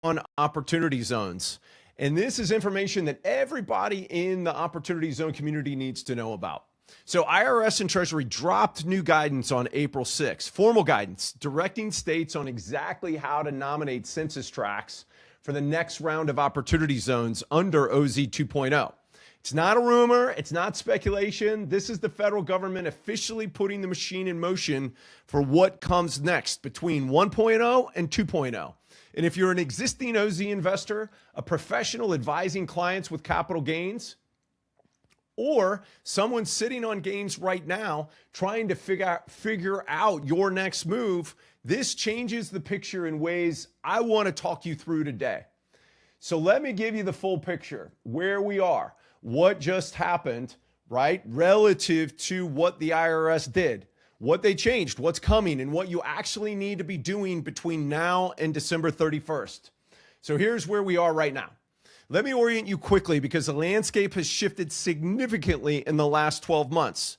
on opportunity zones. And this is information that everybody in the opportunity zone community needs to know about. So IRS and Treasury dropped new guidance on April 6th, formal guidance directing states on exactly how to nominate census tracts for the next round of opportunity zones under OZ 2.0. It's not a rumor. It's not speculation. This is the federal government officially putting the machine in motion for what comes next between 1.0 and 2.0. And if you're an existing OZ investor, a professional advising clients with capital gains, or someone sitting on gains right now trying to figure out your next move, this changes the picture in ways I want to talk you through today. So let me give you the full picture, where we are, what just happened, right, relative to what the IRS did, what they changed, what's coming, and what you actually need to be doing between now and December 31st. So here's where we are right now. Let me orient you quickly because the landscape has shifted significantly in the last 12 months.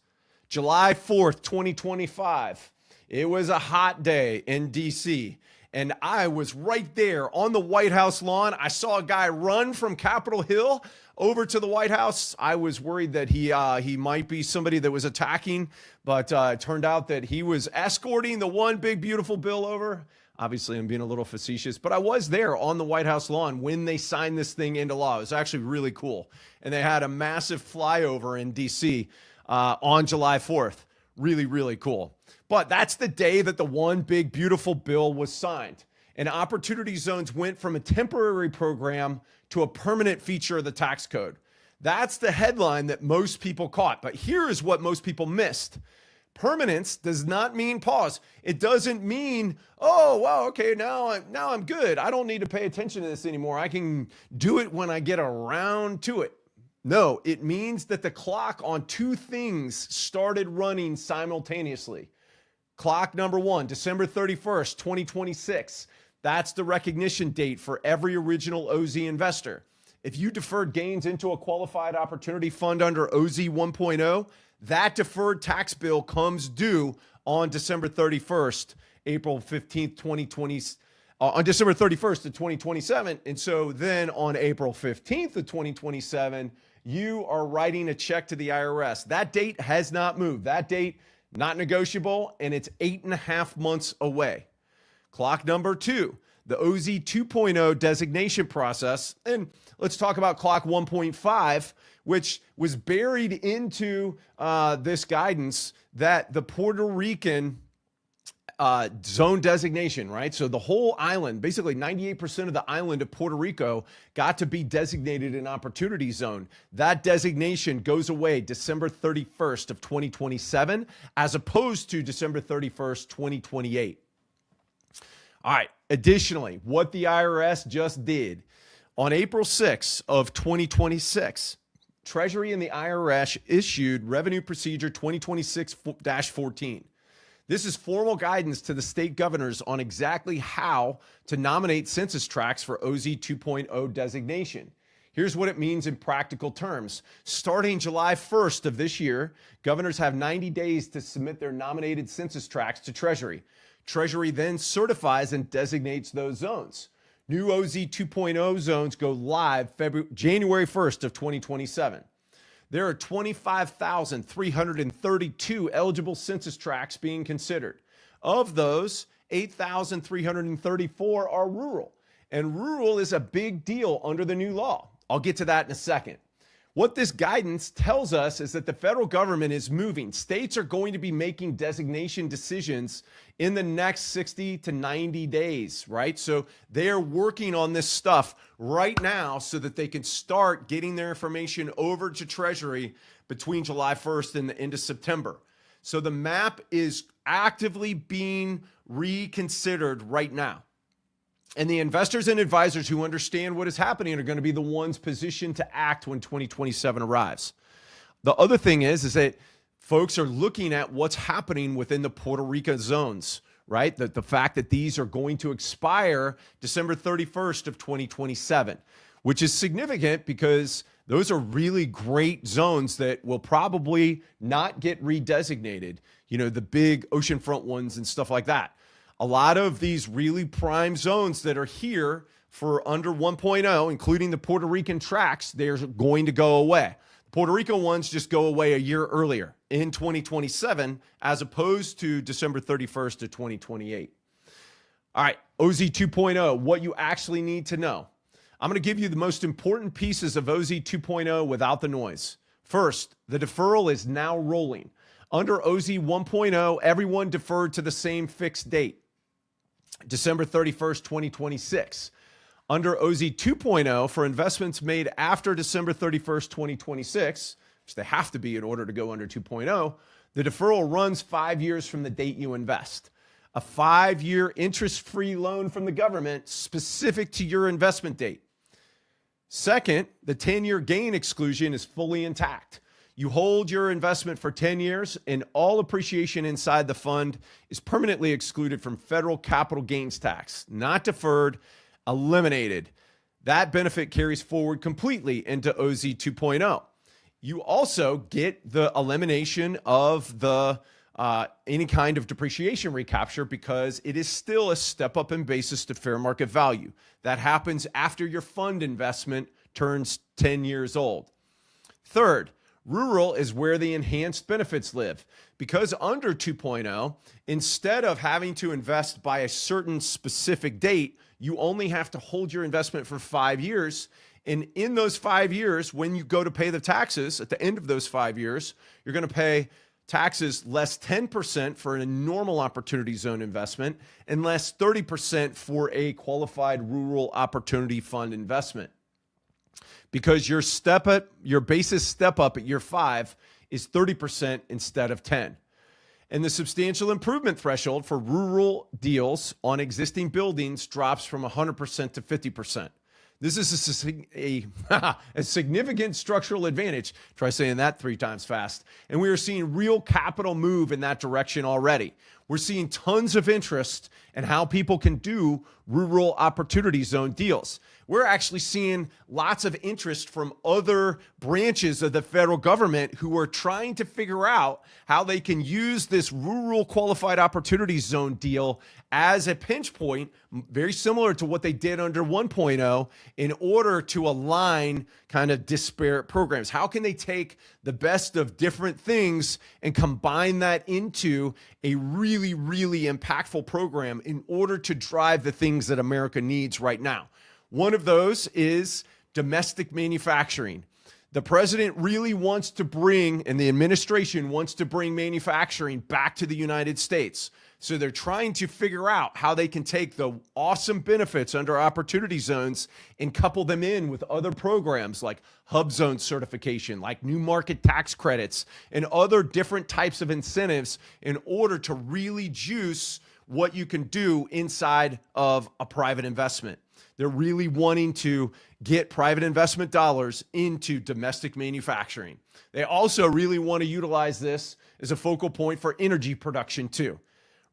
July 4th, 2025, it was a hot day in DC, and I was right there on the White House lawn. I saw a guy run from Capitol Hill over to the White House. I was worried that he might be somebody that was attacking, but it turned out that he was escorting the one big, beautiful bill over. Obviously, I'm being a little facetious, but I was there on the White House lawn when they signed this thing into law. It was actually really cool. And they had a massive flyover in DC on July 4th. Really, really cool. But that's the day that the one big, beautiful bill was signed. And opportunity zones went from a temporary program to a permanent feature of the tax code. That's the headline that most people caught. But here is what most people missed. Permanence does not mean pause. It doesn't mean, oh, wow, okay, now I'm good. I don't need to pay attention to this anymore. I can do it when I get around to it. No, it means that the clock on two things started running simultaneously. Clock number one, December 31st, 2026. That's the recognition date for every original OZ investor. If you deferred gains into a qualified opportunity fund under OZ 1.0, that deferred tax bill comes due on December 31st, April 15th, 2020, on December 31st of 2027. And so then on April 15th of 2027, you are writing a check to the IRS. That date has not moved. That date, not negotiable, and it's 8.5 months away. Clock number two, the OZ 2.0 designation process. And let's talk about clock 1.5, which was buried into this guidance that the Puerto Rican zone designation, right? So the whole island, basically 98% of the island of Puerto Rico got to be designated an opportunity zone. That designation goes away December 31st of 2027, as opposed to December 31st, 2028. All right. Additionally, what the IRS just did on April 6th of 2026, Treasury and the IRS issued Revenue Procedure 2026-14. This is formal guidance to the state governors on exactly how to nominate census tracts for OZ 2.0 designation. Here's what it means in practical terms. Starting July 1st of this year, governors have 90 days to submit their nominated census tracts to Treasury. Treasury then certifies and designates those zones. New OZ 2.0 zones go live January 1st of 2027. There are 25,332 eligible census tracts being considered. Of those, 8,334 are rural. And rural is a big deal under the new law. I'll get to that in a second. What this guidance tells us is that the federal government is moving. States are going to be making designation decisions in the next 60 to 90 days, right? So they're working on this stuff right now so that they can start getting their information over to Treasury between July 1st and the end of September. So the map is actively being reconsidered right now. And the investors and advisors who understand what is happening are going to be the ones positioned to act when 2027 arrives. The other thing is that folks are looking at what's happening within the Puerto Rico zones, right? The fact that these are going to expire December 31st of 2027, which is significant because those are really great zones that will probably not get redesignated, you know, the big oceanfront ones and stuff like that. A lot of these really prime zones that are here for under 1.0, including the Puerto Rican tracks, they're going to go away. The Puerto Rico ones just go away a year earlier in 2027, as opposed to December 31st of 2028. All right, OZ 2.0, what you actually need to know. I'm going to give you the most important pieces of OZ 2.0 without the noise. First, the deferral is now rolling. Under OZ 1.0, everyone deferred to the same fixed date, December 31st, 2026. Under OZ 2.0, for investments made after December 31st, 2026, which they have to be in order to go under 2.0, the deferral runs 5 years from the date you invest. A 5-year interest-free loan from the government specific to your investment date. Second, the 10-year gain exclusion is fully intact. You hold your investment for 10 years and all appreciation inside the fund is permanently excluded from federal capital gains tax, not deferred, eliminated. That benefit carries forward completely into OZ 2.0. You also get the elimination of the any kind of depreciation recapture because it is still a step up in basis to fair market value. That happens after your fund investment turns 10 years old. Third, rural is where the enhanced benefits live. Because under 2.0, instead of having to invest by a certain specific date, you only have to hold your investment for 5 years. And in those 5 years, when you go to pay the taxes at the end of those 5 years, you're going to pay taxes less 10% for a normal opportunity zone investment and less 30% for a qualified rural opportunity fund investment. Because your basis step up at year 5 is 30% instead of 10. And the substantial improvement threshold for rural deals on existing buildings drops from 100% to 50%. This is a significant structural advantage. Try saying that 3 times fast. And we are seeing real capital move in that direction already. We're seeing tons of interest in how people can do rural opportunity zone deals. We're actually seeing lots of interest from other branches of the federal government who are trying to figure out how they can use this rural qualified opportunity zone deal as a pinch point, very similar to what they did under 1.0, in order to align kind of disparate programs. How can they take the best of different things and combine that into a really, really impactful program in order to drive the things that America needs right now? One of those is domestic manufacturing. The president really wants to bring, and the administration wants to bring manufacturing back to the United States. So they're trying to figure out how they can take the awesome benefits under opportunity zones and couple them in with other programs like hub zone certification, like new market tax credits, and other different types of incentives in order to really juice what you can do inside of a private investment. They're really wanting to get private investment dollars into domestic manufacturing. They also really want to utilize this as a focal point for energy production too.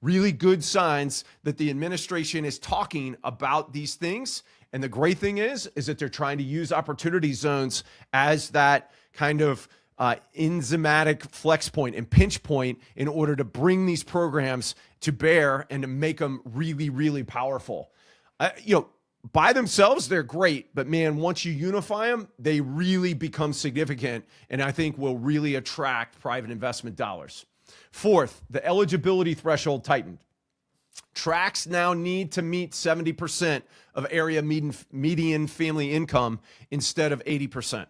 Really good signs that the administration is talking about these things. And the great thing is that they're trying to use opportunity zones as that kind of enzymatic flex point and pinch point in order to bring these programs to bear and to make them really, really powerful. By themselves, they're great, but man, once you unify them, they really become significant and I think will really attract private investment dollars. Fourth, the eligibility threshold tightened. Tracts now need to meet 70% of area median family income instead of 80%.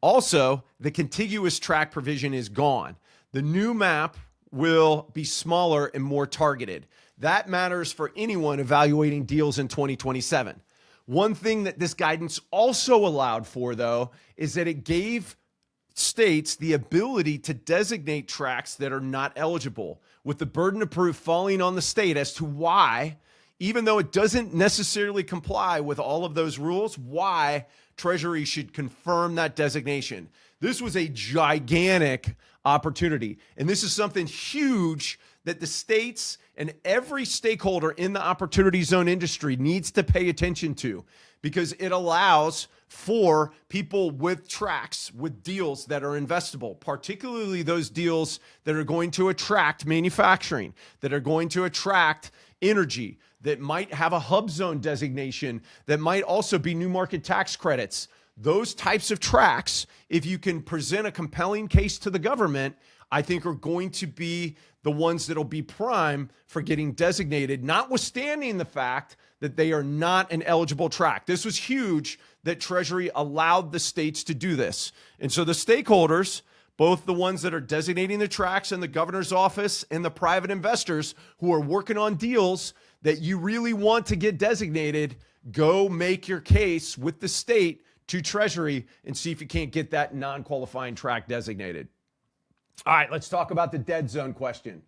Also, the contiguous tract provision is gone. The new map will be smaller and more targeted. That matters for anyone evaluating deals in 2027. One thing that this guidance also allowed for, though, is that it gave states the ability to designate tracts that are not eligible, with the burden of proof falling on the state as to why, even though it doesn't necessarily comply with all of those rules, why Treasury should confirm that designation. This was a gigantic opportunity, and this is something huge that the states and every stakeholder in the opportunity zone industry needs to pay attention to, because it allows for people with tracts, with deals that are investable, particularly those deals that are going to attract manufacturing, that are going to attract energy, that might have a hub zone designation, that might also be new market tax credits. Those types of tracks, if you can present a compelling case to the government, I think are going to be the ones that'll be prime for getting designated, notwithstanding the fact that they are not an eligible track. This was huge that Treasury allowed the states to do this. And so the stakeholders, both the ones that are designating the tracks and the governor's office and the private investors who are working on deals that you really want to get designated, go make your case with the state to Treasury and see if you can't get that non-qualifying track designated. All right, let's talk about the dead zone question,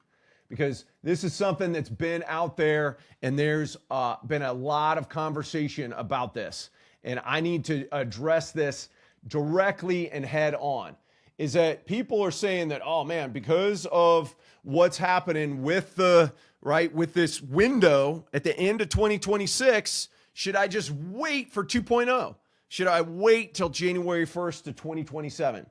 because this is something that's been out there and there's been a lot of conversation about this. And I need to address this directly and head on. Is that people are saying that, oh man, because of what's happening with with this window at the end of 2026, should I just wait for 2.0? Should I wait till January 1st of 2027?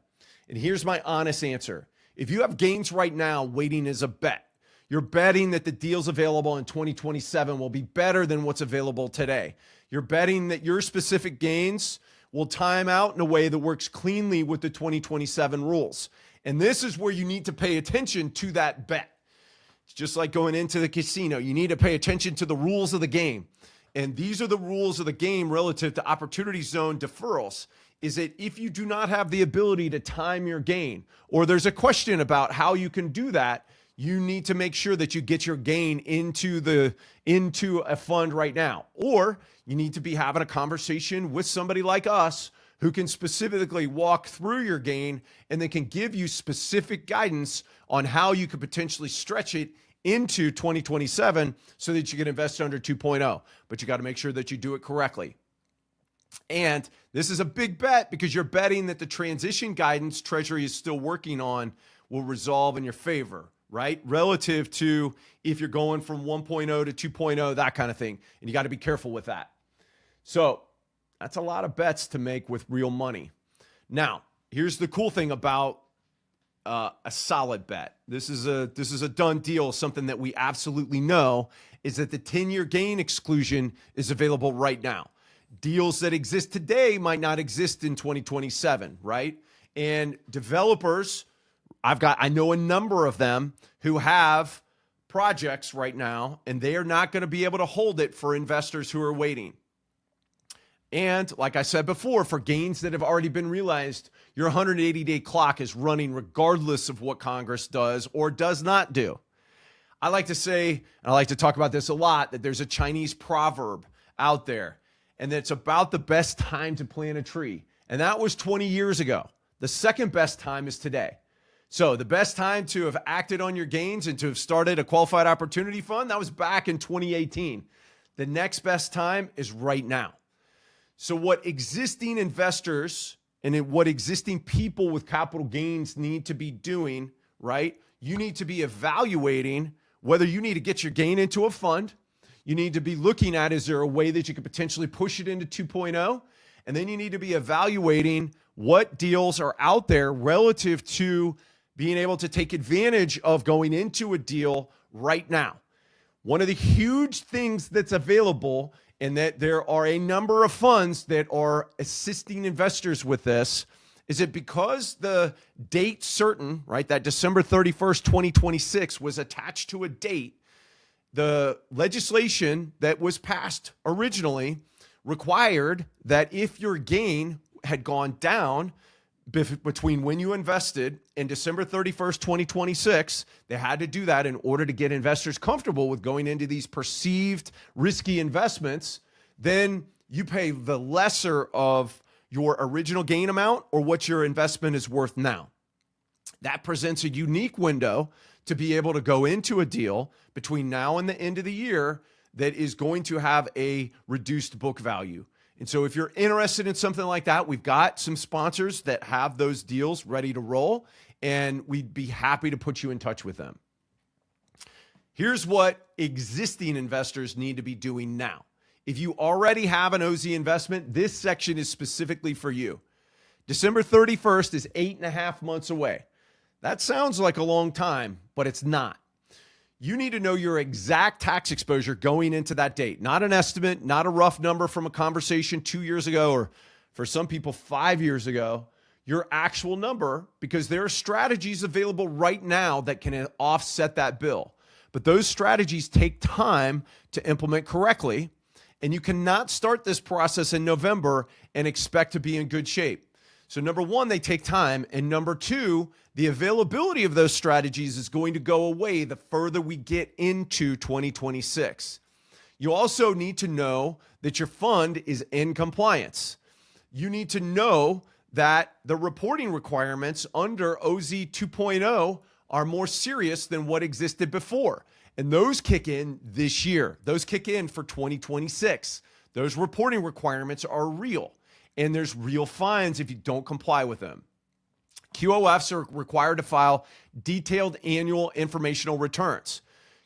And here's my honest answer. If you have gains right now, waiting is a bet. You're betting that the deals available in 2027 will be better than what's available today. You're betting that your specific gains will time out in a way that works cleanly with the 2027 rules. And this is where you need to pay attention to that bet. It's just like going into the casino. You need to pay attention to the rules of the game. And these are the rules of the game relative to opportunity zone deferrals. Is that if you do not have the ability to time your gain, or there's a question about how you can do that, you need to make sure that you get your gain into a fund right now. Or you need to be having a conversation with somebody like us who can specifically walk through your gain and then can give you specific guidance on how you could potentially stretch it into 2027 so that you can invest under 2.0. But you got to make sure that you do it correctly. And this is a big bet because you're betting that the transition guidance Treasury is still working on will resolve in your favor, right? Relative to if you're going from 1.0 to 2.0, that kind of thing. And you got to be careful with that. So that's a lot of bets to make with real money. Now, here's the cool thing about a solid bet. This is a done deal. Something that we absolutely know is that the 10-year gain exclusion is available right now. Deals that exist today might not exist in 2027, right? And developers, I know a number of them who have projects right now, and they are not going to be able to hold it for investors who are waiting. And like I said before, for gains that have already been realized, your 180-day clock is running regardless of what Congress does or does not do. I like to say, and I like to talk about this a lot, that there's a Chinese proverb out there, and it's about the best time to plant a tree. And that was 20 years ago. The second best time is today. So the best time to have acted on your gains and to have started a qualified opportunity fund, that was back in 2018. The next best time is right now. So what existing investors and what existing people with capital gains need to be doing, right? You need to be evaluating whether you need to get your gain into a fund. You need to be looking at, is there a way that you could potentially push it into 2.0? And then you need to be evaluating what deals are out there relative to being able to take advantage of going into a deal right now. One of the huge things that's available, and that there are a number of funds that are assisting investors with this, is that because the date certain, right, that December 31st, 2026 was attached to a date, the legislation that was passed originally required that if your gain had gone down between when you invested and December 31st, 2026, they had to do that in order to get investors comfortable with going into these perceived risky investments. Then you pay the lesser of your original gain amount or what your investment is worth now. That presents a unique window to be able to go into a deal between now and the end of the year that is going to have a reduced book value. And so if you're interested in something like that, we've got some sponsors that have those deals ready to roll, and we'd be happy to put you in touch with them. Here's what existing investors need to be doing now. If you already have an OZ investment, this section is specifically for you. December 31st is 8.5 months away. That sounds like a long time, but it's not. You need to know your exact tax exposure going into that date, not an estimate, not a rough number from a conversation 2 years ago, or for some people 5 years ago, your actual number, because there are strategies available right now that can offset that bill. But those strategies take time to implement correctly, and you cannot start this process in November and expect to be in good shape. So number one, they take time. And number two, the availability of those strategies is going to go away the further we get into 2026. You also need to know that your fund is in compliance. You need to know that the reporting requirements under OZ 2.0 are more serious than what existed before. And those kick in this year. Those kick in for 2026. Those reporting requirements are real. And there's real fines if you don't comply with them. QOFs are required to file detailed annual informational returns.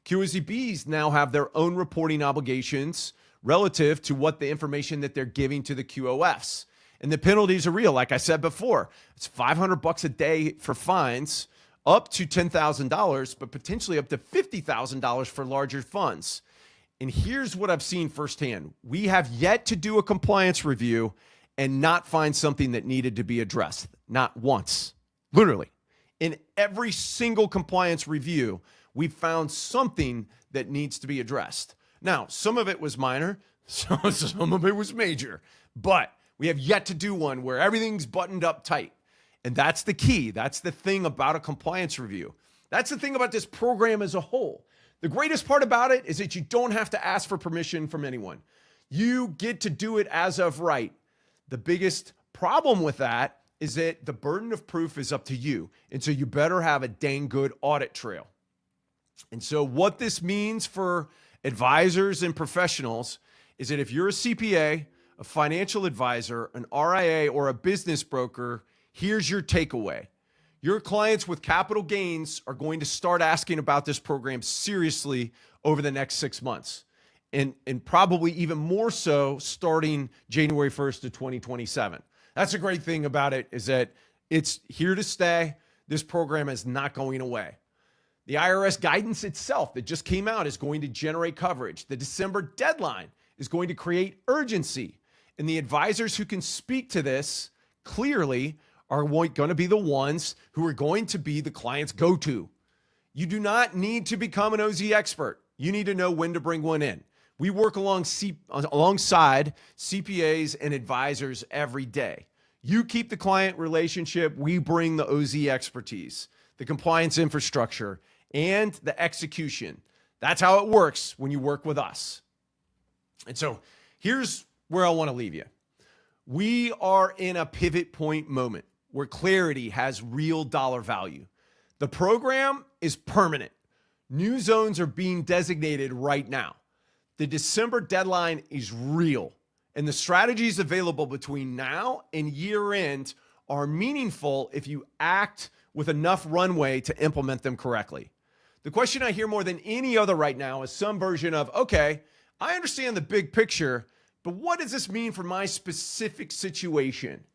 QOZBs now have their own reporting obligations relative to what the information that they're giving to the QOFs. And the penalties are real. Like I said before, it's $500 a day for fines, up to $10,000, but potentially up to $50,000 for larger funds. And here's what I've seen firsthand. We have yet to do a compliance review and not find something that needed to be addressed. Not once. Literally. In every single compliance review, we found something that needs to be addressed. Now, some of it was minor, some of it was major, but we have yet to do one where everything's buttoned up tight. And that's the key. That's the thing about a compliance review. That's the thing about this program as a whole. The greatest part about it is that you don't have to ask for permission from anyone. You get to do it as of right. The biggest problem with that is that the burden of proof is up to you. And so you better have a dang good audit trail. And so what this means for advisors and professionals is that if you're a CPA, a financial advisor, an RIA, or a business broker, here's your takeaway. Your clients with capital gains are going to start asking about this program seriously over the next 6 months. And probably even more so starting January 1st of 2027. That's a great thing about it, is that it's here to stay. This program is not going away. The IRS guidance itself that just came out is going to generate coverage. The December deadline is going to create urgency. And the advisors who can speak to this clearly are going to be the ones who are going to be the client's go-to. You do not need to become an OZ expert. You need to know when to bring one in. We work alongside CPAs and advisors every day. You keep the client relationship. We bring the OZ expertise, the compliance infrastructure, and the execution. That's how it works when you work with us. And so here's where I want to leave you. We are in a pivot point moment where clarity has real dollar value. The program is permanent. New zones are being designated right now. The December deadline is real, and the strategies available between now and year end are meaningful if you act with enough runway to implement them correctly. The question I hear more than any other right now is some version of, okay, I understand the big picture, but what does this mean for my specific situation?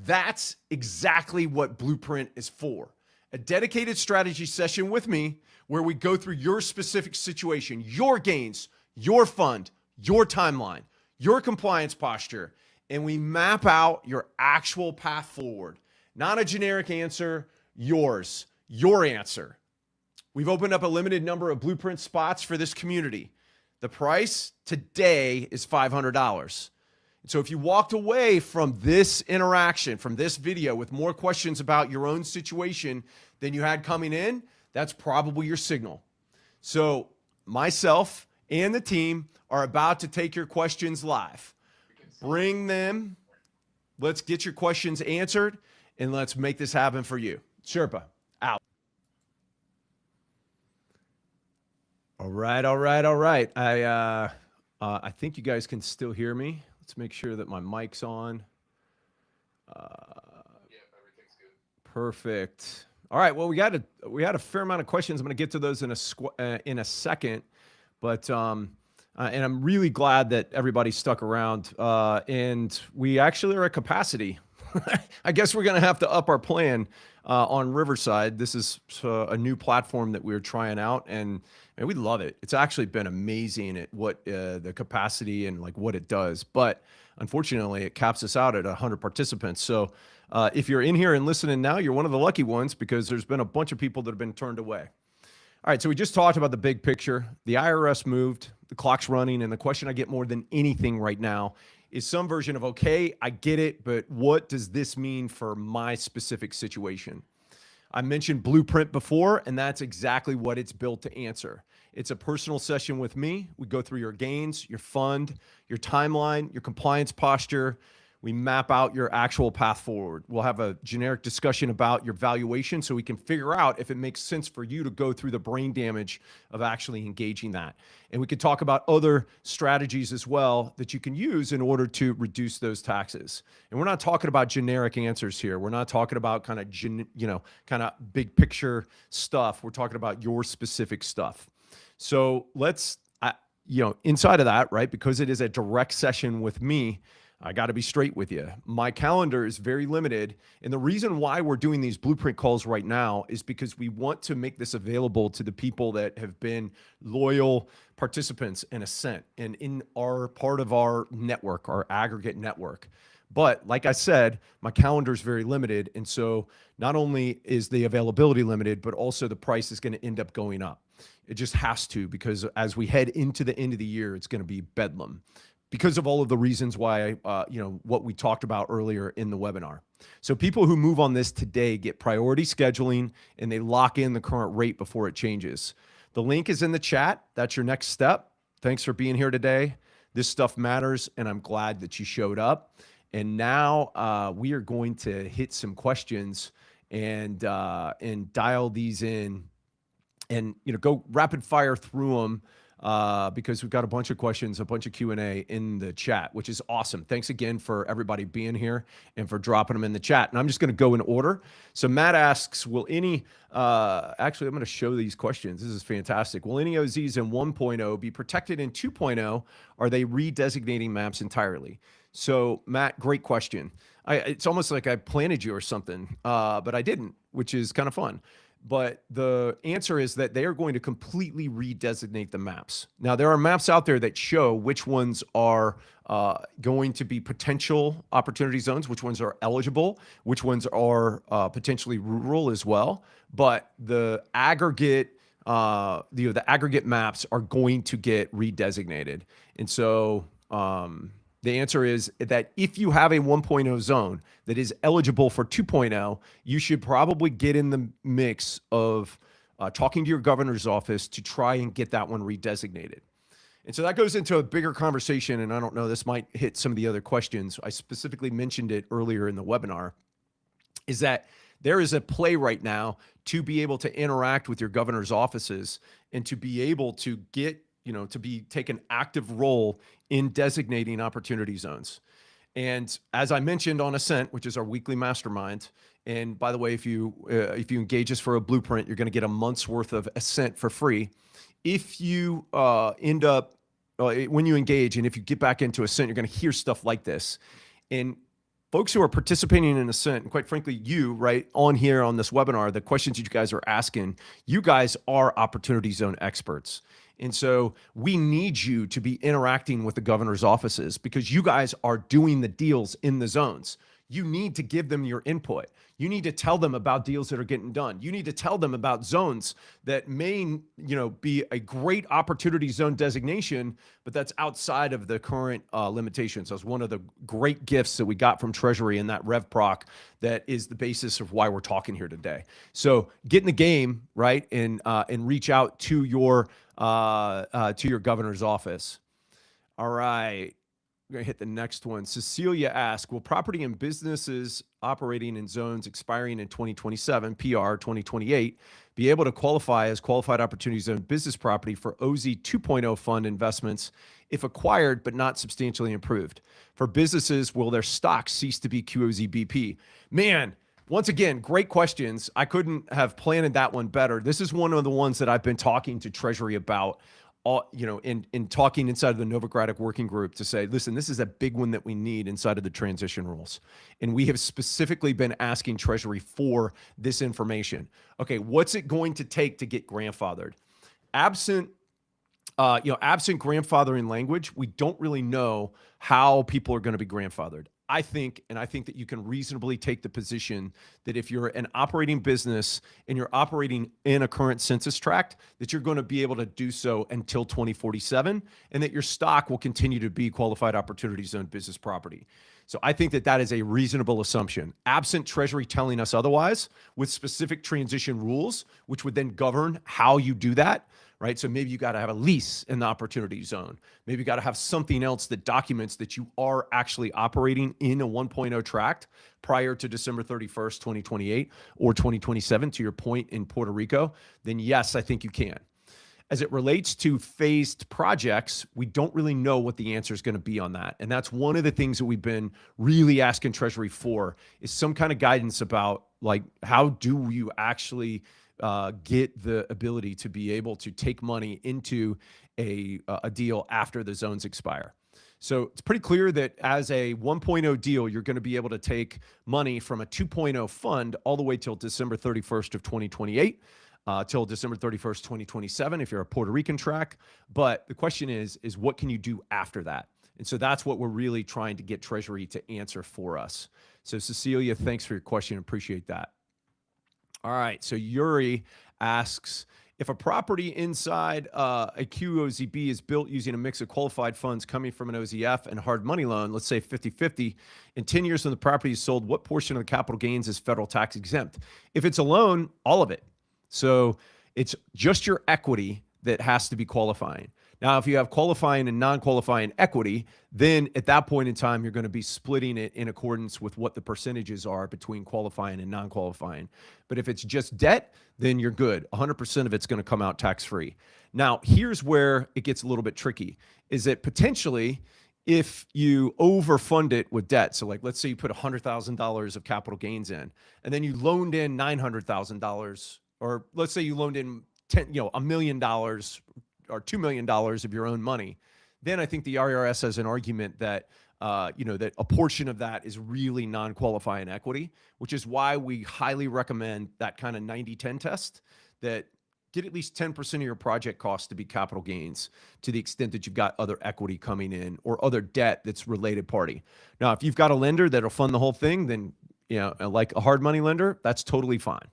That's exactly what Blueprint is for. A dedicated strategy session with me where we go through your specific situation, your gains, your fund, your timeline, your compliance posture, and we map out your actual path forward. Not a generic answer, yours, your answer. We've opened up a limited number of Blueprint spots for this community. The price today is $500. So if you walked away from this interaction, from this video with more questions about your own situation than you had coming in, that's probably your signal. So myself and the team are about to take your questions live. Bring them. Let's get your questions answered, and let's make this happen for you. Sherpa, out. All right. I think you guys can still hear me. Let's make sure that my mic's on. Everything's good. Perfect. All right. Well, we had a fair amount of questions. I'm going to get to those in a second, but and I'm really glad that everybody stuck around. And we actually are at capacity. I guess we're going to have to up our plan. on Riverside. This is a new platform that we're trying out, and man, we love it. It's actually been amazing at what the capacity and like what it does. But unfortunately, it caps us out at 100 participants. So if you're in here and listening now, you're one of the lucky ones because there's been a bunch of people that have been turned away. All right, so we just talked about the big picture. The IRS moved, the clock's running, and the question I get more than anything right now is some version of, okay, I get it, but what does this mean for my specific situation? I mentioned Blueprint before, and that's exactly what it's built to answer. It's a personal session with me. We go through your gains, your fund, your timeline, your compliance posture. We map out your actual path forward. We'll have a generic discussion about your valuation so we can figure out if it makes sense for you to go through the brain damage of actually engaging that. And we could talk about other strategies as well that you can use in order to reduce those taxes. And we're not talking about generic answers here. We're not talking about kind of big picture stuff. We're talking about your specific stuff. So let's, inside of that, right, because it is a direct session with me, I got to be straight with you. My calendar is very limited. And the reason why we're doing these Blueprint calls right now is because we want to make this available to the people that have been loyal participants in Ascent and in our part of our network, our aggregate network. But like I said, my calendar is very limited. And so not only is the availability limited, but also the price is going to end up going up. It just has to, because as we head into the end of the year, it's going to be bedlam, because of all of the reasons why, what we talked about earlier in the webinar. So people who move on this today get priority scheduling and they lock in the current rate before it changes. The link is in the chat. That's your next step. Thanks for being here today. This stuff matters, and I'm glad that you showed up. And now we are going to hit some questions and dial these in and go rapid fire through them. Because we've got a bunch of questions, a bunch of Q&A in the chat, which is awesome. Thanks again for everybody being here and for dropping them in the chat. And I'm just going to go in order. So Matt asks, will any, actually, I'm going to show these questions. This is fantastic. Will any OZs in 1.0 be protected in 2.0? Are they redesignating maps entirely? So Matt, great question. It's almost like I planted you or something, but I didn't, which is kind of fun. But the answer is that they are going to completely redesignate the maps. Now, there are maps out there that show which ones are going to be potential opportunity zones, which ones are eligible, which ones are potentially rural as well. But the aggregate, the aggregate maps are going to get redesignated. And so the answer is that if you have a 1.0 zone that is eligible for 2.0, you should probably get in the mix of talking to your governor's office to try and get that one redesignated. And so that goes into a bigger conversation, and I don't know, this might hit some of the other questions. I specifically mentioned it earlier in the webinar, is that there is a play right now to be able to interact with your governor's offices and to be able to get, take an active role in designating opportunity zones. And as I mentioned on Ascent, which is our weekly mastermind, and by the way, if you engage us for a blueprint, you're going to get a month's worth of Ascent for free. If you end up, when you engage, and if you get back into Ascent, you're going to hear stuff like this. And folks who are participating in Ascent, and quite frankly, you, right, on here on this webinar, the questions you guys are asking, you guys are opportunity zone experts. And so we need you to be interacting with the governor's offices because you guys are doing the deals in the zones. You need to give them your input. You need to tell them about deals that are getting done. You need to tell them about zones that may, be a great opportunity zone designation, but that's outside of the current limitations. That's one of the great gifts that we got from Treasury in that RevProc that is the basis of why we're talking here today. So get in the game, right, and reach out to your governor's office. All right. We're going to hit the next one. Cecilia asks, will property and businesses operating in zones expiring in 2027, PR 2028, be able to qualify as qualified opportunity zone business property for OZ 2.0 fund investments if acquired but not substantially improved? For businesses, will their stocks cease to be QOZ BP? Man, once again, great questions. I couldn't have planted that one better. This is one of the ones that I've been talking to Treasury about all, in talking inside of the Novogradac working group to say, listen, this is a big one that we need inside of the transition rules. And we have specifically been asking Treasury for this information. Okay, what's it going to take to get grandfathered? Absent absent grandfathering language, we don't really know how people are going to be grandfathered. I think that you can reasonably take the position that if you're an operating business and you're operating in a current census tract, that you're going to be able to do so until 2047, and that your stock will continue to be qualified opportunity zone business property. So I think that is a reasonable assumption. Absent Treasury telling us otherwise, with specific transition rules, which would then govern how you do that, right? So maybe you got to have a lease in the opportunity zone. Maybe you got to have something else that documents that you are actually operating in a 1.0 tract prior to December 31st, 2028 or 2027, to your point in Puerto Rico. Then yes, I think you can. As it relates to phased projects, we don't really know what the answer is going to be on that. And that's one of the things that we've been really asking Treasury for, is some kind of guidance about, like, how do you actually get the ability to be able to take money into a deal after the zones expire. So it's pretty clear that as a 1.0 deal, you're going to be able to take money from a 2.0 fund all the way till December 31st of 2028. Till December 31st, 2027, if you're a Puerto Rican tract. But the question is what can you do after that? And so that's what we're really trying to get Treasury to answer for us. So Cecilia, thanks for your question. Appreciate that. All right, so Yuri asks, if a property inside a QOZB is built using a mix of qualified funds coming from an OZF and hard money loan, let's say 50-50, in 10 years when the property is sold, what portion of the capital gains is federal tax exempt? If it's a loan, all of it. So it's just your equity that has to be qualifying. Now, if you have qualifying and non-qualifying equity, then at that point in time, you're going to be splitting it in accordance with what the percentages are between qualifying and non-qualifying. But if it's just debt, then you're good. 100% of it's going to come out tax-free. Now, here's where it gets a little bit tricky, is that potentially if you overfund it with debt, so like let's say you put $100,000 of capital gains in, and then you loaned in $900,000, or let's say you loaned in $1 million or $2 million of your own money, then I think the IRS has an argument that that a portion of that is really non-qualifying equity, which is why we highly recommend that kind of 90-10 test, that get at least 10% of your project costs to be capital gains, to the extent that you've got other equity coming in or other debt that's related party. Now, if you've got a lender that'll fund the whole thing, then like a hard money lender, that's totally fine.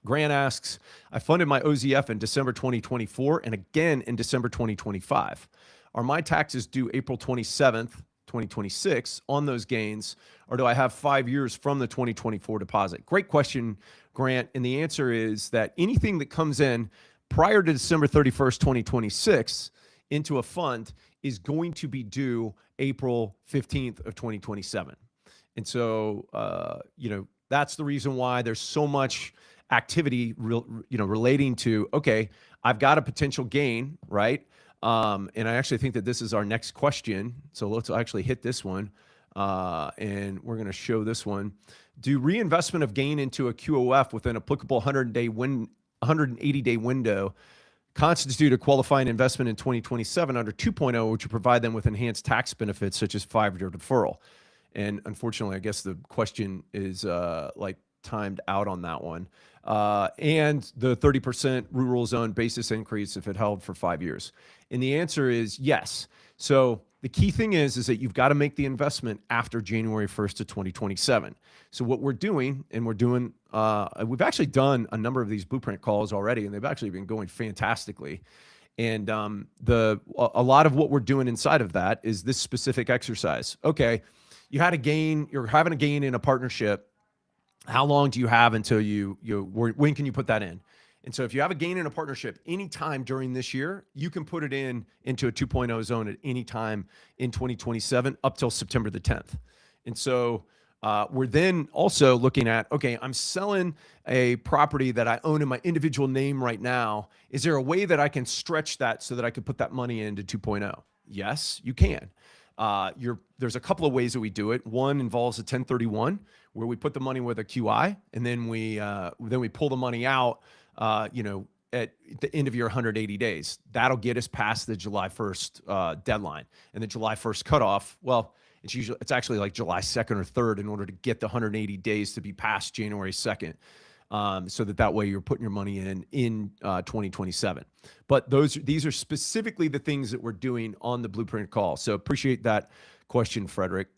Grant asks, I funded my OZF in December 2024 and again in December 2025. Are my taxes due April 27th, 2026 on those gains, or do I have 5 years from the 2024 deposit? Great question, Grant. And the answer is that anything that comes in prior to December 31st, 2026 into a fund is going to be due April 15th of 2027. And so, that's the reason why there's so much activity, relating to, okay, I've got a potential gain, right? And I actually think that this is our next question. So let's actually hit this one. And we're going to show this one. Do reinvestment of gain into a QOF within applicable 180-day window constitute a qualifying investment in 2027 under 2.0, which would provide them with enhanced tax benefits such as 5-year deferral? And unfortunately, I guess the question is timed out on that one. And the 30% rural zone basis increase if it held for 5 years. And the answer is yes. So the key thing is that you've got to make the investment after January 1st of 2027. So what we're doing, and we've actually done a number of these blueprint calls already, and they've actually been going fantastically. And a lot of what we're doing inside of that is this specific exercise. Okay, you had a gain, you're having a gain in a partnership. How long do you have until when can you put that in? And so if you have a gain in a partnership anytime during this year, you can put it into a 2.0 zone at any time in 2027 up till September the 10th. And so we're then also looking at, okay, I'm selling a property that I own in my individual name right now. Is there a way that I can stretch that so that I can put that money into 2.0? Yes, you can. There's a couple of ways that we do it. One involves a 1031, where we put the money with a QI, and then we pull the money out, at the end of your 180 days. That'll get us past the July 1st deadline. And the July 1st cutoff, well, it's actually like July 2nd or 3rd in order to get the 180 days to be past January 2nd. So that way you're putting your money in 2027. But these are specifically the things that we're doing on the Blueprint call. So appreciate that question, Frederick.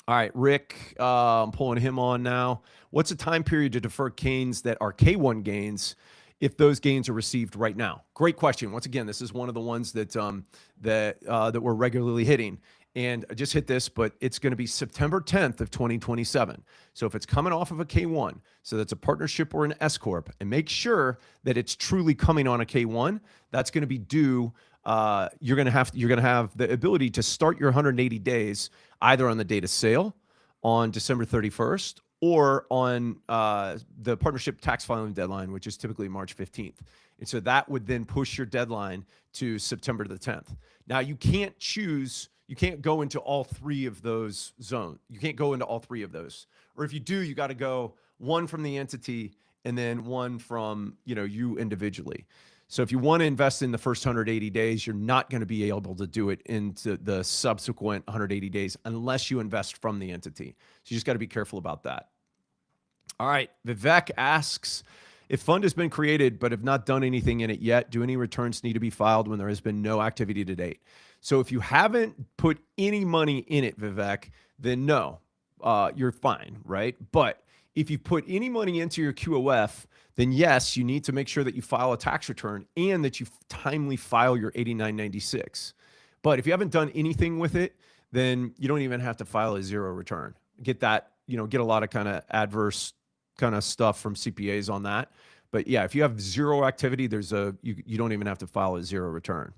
All right, Rick, I'm pulling him on now. What's the time period to defer gains that are K1 gains if those gains are received right now? Great question. Once again, this is one of the ones that we're regularly hitting. And I just hit this, but it's going to be September 10th of 2027. So if it's coming off of a K1, so that's a partnership or an S corp, and make sure that it's truly coming on a K1, that's going to be due. You're going to have the ability to start your 180 days either on the date of sale on December 31st or on the partnership tax filing deadline, which is typically March 15th. And so that would then push your deadline to September the 10th. Now you can't go into all three of those zones. You can't go into all three of those. Or if you do, you got to go one from the entity and then one from, you individually. So if you want to invest in the first 180 days, you're not going to be able to do it into the subsequent 180 days unless you invest from the entity. So you just got to be careful about that. All right. Vivek asks, if fund has been created but have not done anything in it yet, do any returns need to be filed when there has been no activity to date? So if you haven't put any money in it, Vivek, then no, you're fine, right? But if you put any money into your QOF, then yes, you need to make sure that you file a tax return and that you timely file your 8996. But if you haven't done anything with it, then you don't even have to file a zero return. Get that, get a lot of kind of adverse kind of stuff from CPAs on that. But yeah, if you have zero activity, you don't even have to file a zero return.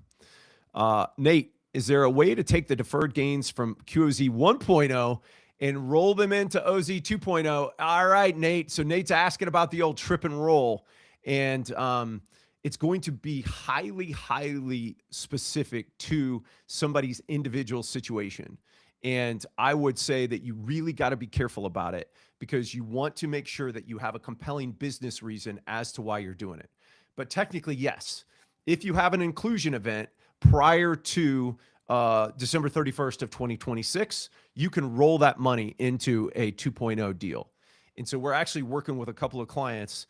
Nate, is there a way to take the deferred gains from QOZ 1.0 and roll them into OZ 2.0? All right, Nate. So Nate's asking about the old trip and roll. And it's going to be highly, highly specific to somebody's individual situation. And I would say that you really got to be careful about it because you want to make sure that you have a compelling business reason as to why you're doing it. But technically, yes, if you have an inclusion event prior to December 31st of 2026, you can roll that money into a 2.0 deal. And so we're actually working with a couple of clients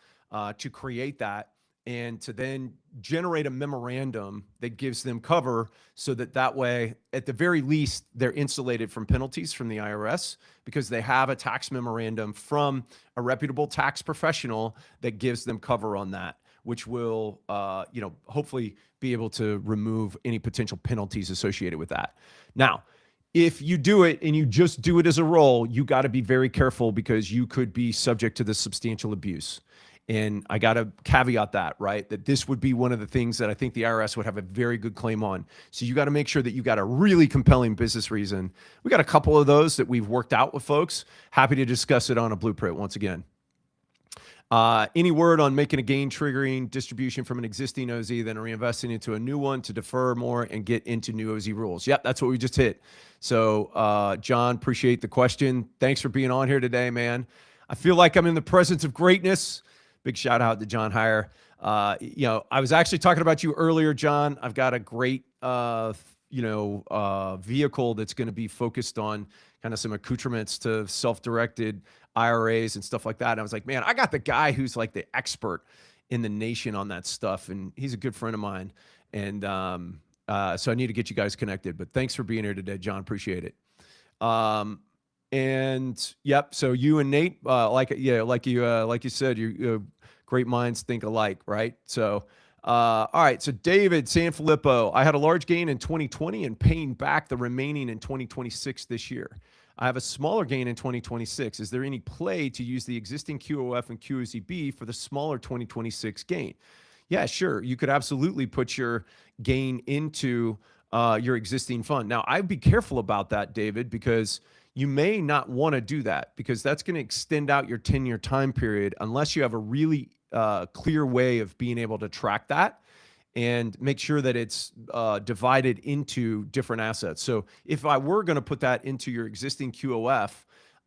to create that and to then generate a memorandum that gives them cover so that way, at the very least, they're insulated from penalties from the IRS because they have a tax memorandum from a reputable tax professional that gives them cover on that, which will, hopefully be able to remove any potential penalties associated with that. Now, if you do it and you just do it as a roll, you got to be very careful because you could be subject to this substantial abuse. And I got to caveat that, right? That this would be one of the things that I think the IRS would have a very good claim on. So you got to make sure that you got a really compelling business reason. We got a couple of those that we've worked out with folks. Happy to discuss it on a Blueprint once again. Any word on making a gain triggering distribution from an existing OZ, then reinvesting into a new one to defer more and get into new OZ rules? Yep, that's what we just hit. So, John, appreciate the question. Thanks for being on here today, man. I feel like I'm in the presence of greatness. Big shout out to John Heyer. I was actually talking about you earlier, John. I've got a great, vehicle that's going to be focused on kind of some accoutrements to self-directed IRAs and stuff like that. And I was like, man, I got the guy who's like the expert in the nation on that stuff. And he's a good friend of mine. And so I need to get you guys connected, but thanks for being here today, John. Appreciate it. And yep. So you and Nate, like you said, you great minds think alike, right? So, all right. So David Sanfilippo, I had a large gain in 2020 and paying back the remaining in 2026 this year. I have a smaller gain in 2026. Is there any play to use the existing QOF and QOZB for the smaller 2026 gain? Yeah, sure. You could absolutely put your gain into your existing fund. Now, I'd be careful about that, David, because you may not want to do that because that's going to extend out your 10-year time period unless you have a really clear way of being able to track that and make sure that it's divided into different assets. So if I were going to put that into your existing QOF,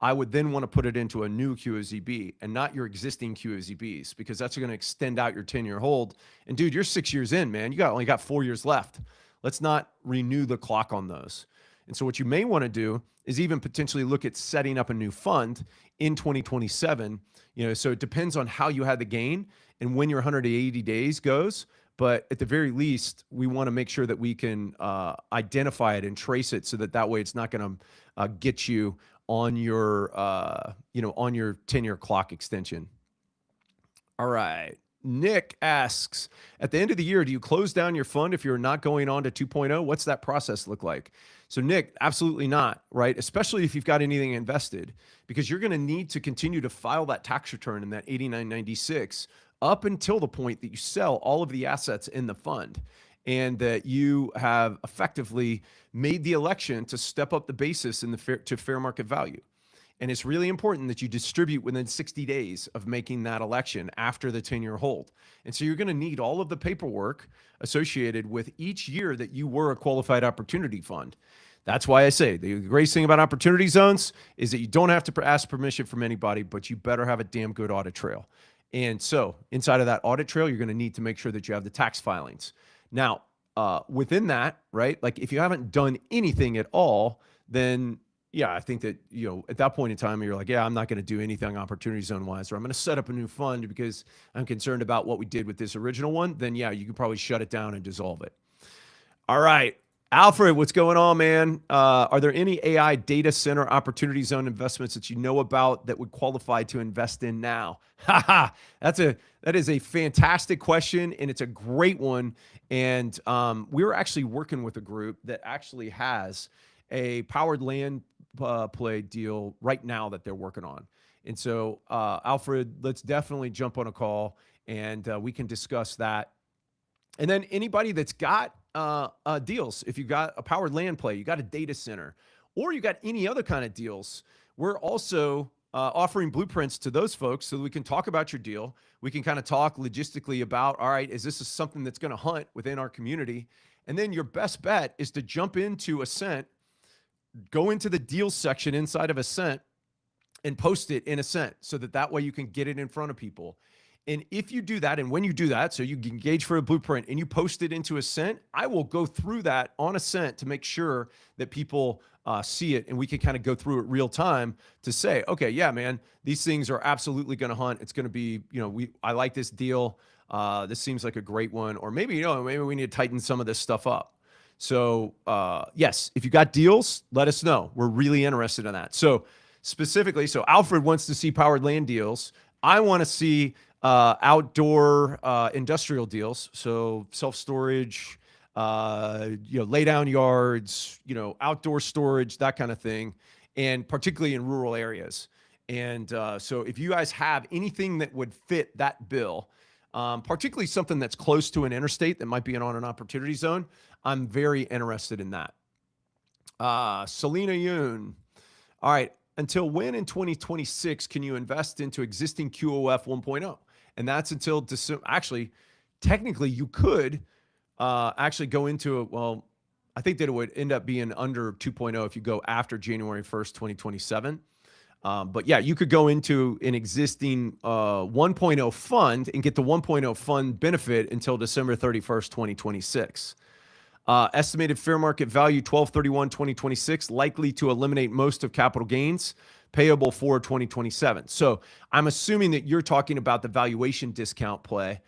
I would then want to put it into a new QOZB and not your existing QOZBs, because that's going to extend out your 10-year hold. And dude, you're 6 years in, man. Only got 4 years left. Let's not renew the clock on those. And so what you may want to do is even potentially look at setting up a new fund in 2027. So it depends on how you had the gain and when your 180 days goes. But at the very least, we want to make sure that we can identify it and trace it, so that way it's not going to get you on your on your 10-year clock extension. All right. Nick asks, at the end of the year, do you close down your fund if you're not going on to 2.0? What's that process look like? So Nick, absolutely not, right? Especially if you've got anything invested, because you're going to need to continue to file that tax return in that 8996 up until the point that you sell all of the assets in the fund, and that you have effectively made the election to step up the basis in to fair market value. And it's really important that you distribute within 60 days of making that election after the 10-year hold. And so you're going to need all of the paperwork associated with each year that you were a qualified opportunity fund. That's why I say the greatest thing about opportunity zones is that you don't have to ask permission from anybody, but you better have a damn good audit trail. And so inside of that audit trail, you're going to need to make sure that you have the tax filings. Now, within that, right, like if you haven't done anything at all, then yeah, I think that, at that point in time, you're like, yeah, I'm not going to do anything opportunity zone wise, or I'm going to set up a new fund because I'm concerned about what we did with this original one. Then yeah, you can probably shut it down and dissolve it. All right. Alfred, what's going on, man? Are there any AI data center opportunity zone investments that you know about that would qualify to invest in now? That is a fantastic question, and it's a great one. And we're actually working with a group that actually has a powered land play deal right now that they're working on. And so, Alfred, let's definitely jump on a call and we can discuss that. And then anybody that's got deals, if you got a powered land play, you got a data center, or you got any other kind of deals, we're also offering blueprints to those folks so that we can talk about your deal. We can kind of talk logistically about, all right, is this something that's going to hunt within our community? And then your best bet is to jump into Ascent, go into the deals section inside of Ascent and post it in Ascent, so that way you can get it in front of people. And if you do that, and when you do that, so you engage for a blueprint and you post it into Ascent, I will go through that on Ascent to make sure that people see it, and we can kind of go through it real time to say, okay, yeah, man, these things are absolutely going to hunt. It's going to be, I like this deal. This seems like a great one. Or maybe, maybe we need to tighten some of this stuff up. So yes, if you got deals, let us know. We're really interested in that. So specifically, Alfred wants to see powered land deals. I want to see outdoor industrial deals. So self-storage, lay down yards, outdoor storage, that kind of thing. And particularly in rural areas. And so if you guys have anything that would fit that bill, particularly something that's close to an interstate that might be on an opportunity zone, I'm very interested in that. Selena Yoon. All right. Until when in 2026 can you invest into existing QOF 1.0? And that's until December. Actually, technically, you could actually go into it. Well, I think that it would end up being under 2.0 if you go after January 1st, 2027. But yeah, you could go into an existing 1.0 fund and get the 1.0 fund benefit until December 31st, 2026. Estimated fair market value 12/31/2026, likely to eliminate most of capital gains payable for 2027. So I'm assuming that you're talking about the valuation discount play.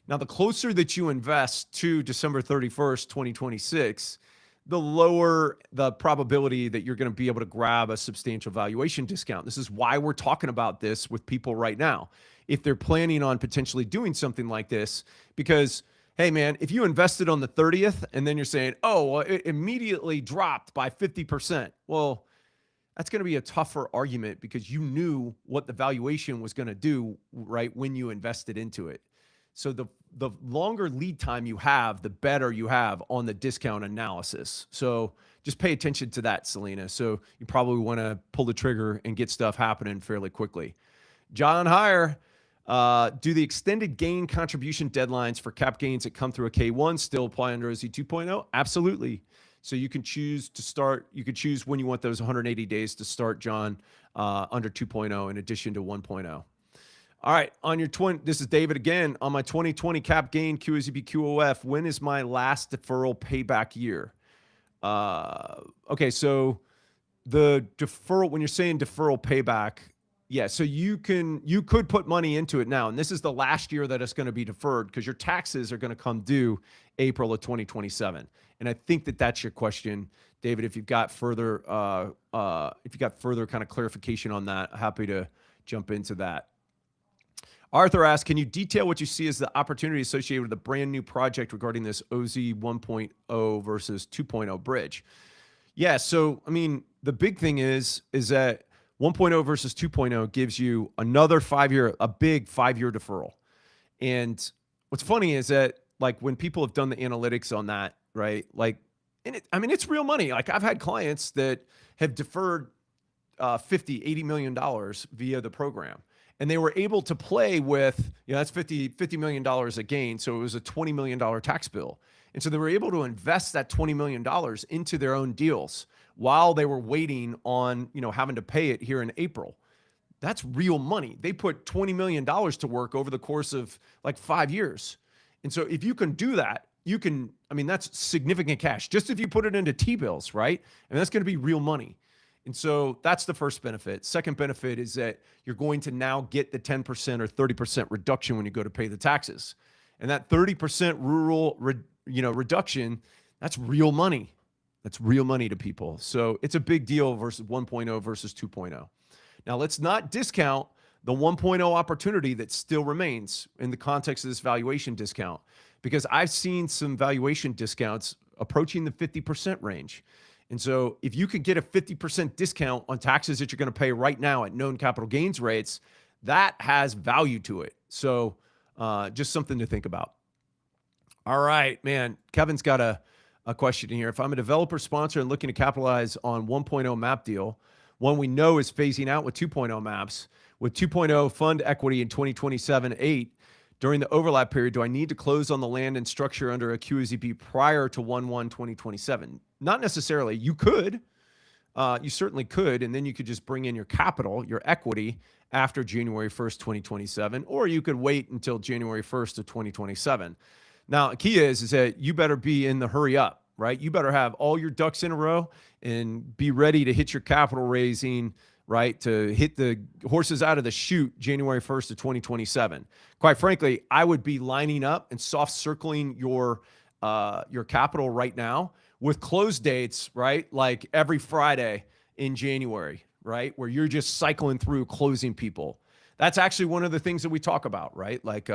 Now, the closer that you invest to December 31st, 2026, the lower the probability that you're going to be able to grab a substantial valuation discount. This is why we're talking about this with people right now, if they're planning on potentially doing something like this, because hey, man, if you invested on the 30th and then you're saying, oh, well, it immediately dropped by 50%. Well, that's going to be a tougher argument because you knew what the valuation was going to do, right, when you invested into it. So the longer lead time you have, the better you have on the discount analysis. So just pay attention to that, Selena. So you probably want to pull the trigger and get stuff happening fairly quickly. John Heyer. Do the extended gain contribution deadlines for cap gains that come through a K1 still apply under OZ 2.0? Absolutely. So you can choose to start, you could choose when you want those 180 days to start, John, under 2.0 in addition to 1.0. All right, on your this is David again. On my 2020 cap gain QAZB QOF, when is my last deferral payback year? Okay, so the deferral, when you're saying deferral payback, yeah, so you could put money into it now, and this is the last year that it's going to be deferred because your taxes are going to come due April of 2027. And I think that that's your question, David. If you've got further, kind of clarification on that, happy to jump into that. Arthur asks, can you detail what you see as the opportunity associated with a brand new project regarding this OZ 1.0 versus 2.0 bridge? Yeah, so I mean, the big thing is that 1.0 versus 2.0 gives you another a big 5-year deferral. And what's funny is that, like, when people have done the analytics on that, right? Like, it's real money. Like, I've had clients that have deferred $50, $80 million via the program. And they were able to play with, that's $50 million a gain. So it was a $20 million tax bill. And so they were able to invest that $20 million into their own deals while they were waiting on, having to pay it here in April. That's real money. They put $20 million to work over the course of like 5 years. And so if you can do that, that's significant cash. Just if you put it into T-bills, right? And that's going to be real money. And so that's the first benefit. Second benefit is that you're going to now get the 10% or 30% reduction when you go to pay the taxes. And that 30% rural, reduction, that's real money. That's real money to people. So it's a big deal versus 1.0 versus 2.0. Now, let's not discount the 1.0 opportunity that still remains in the context of this valuation discount, because I've seen some valuation discounts approaching the 50% range. And so if you could get a 50% discount on taxes that you're going to pay right now at known capital gains rates, that has value to it. So just something to think about. All right, man. Kevin's got a question in here. If I'm a developer sponsor and looking to capitalize on 1.0 map deal, one we know is phasing out with 2.0 maps, with 2.0 fund equity in 2027-8, during the overlap period, do I need to close on the land and structure under a QAZB prior to 1/1/2027? Not necessarily. You could. You certainly could. And then you could just bring in your capital, your equity, after January 1st, 2027. Or you could wait until January 1st of 2027. Now, the key is that you better be in the hurry up, right? You better have all your ducks in a row and be ready to hit your capital raising, right, to hit the horses out of the chute January 1st of 2027. Quite frankly, I would be lining up and soft circling your capital right now with close dates, right, like every Friday in January, right, where you're just cycling through closing people. That's actually one of the things that we talk about, right? Like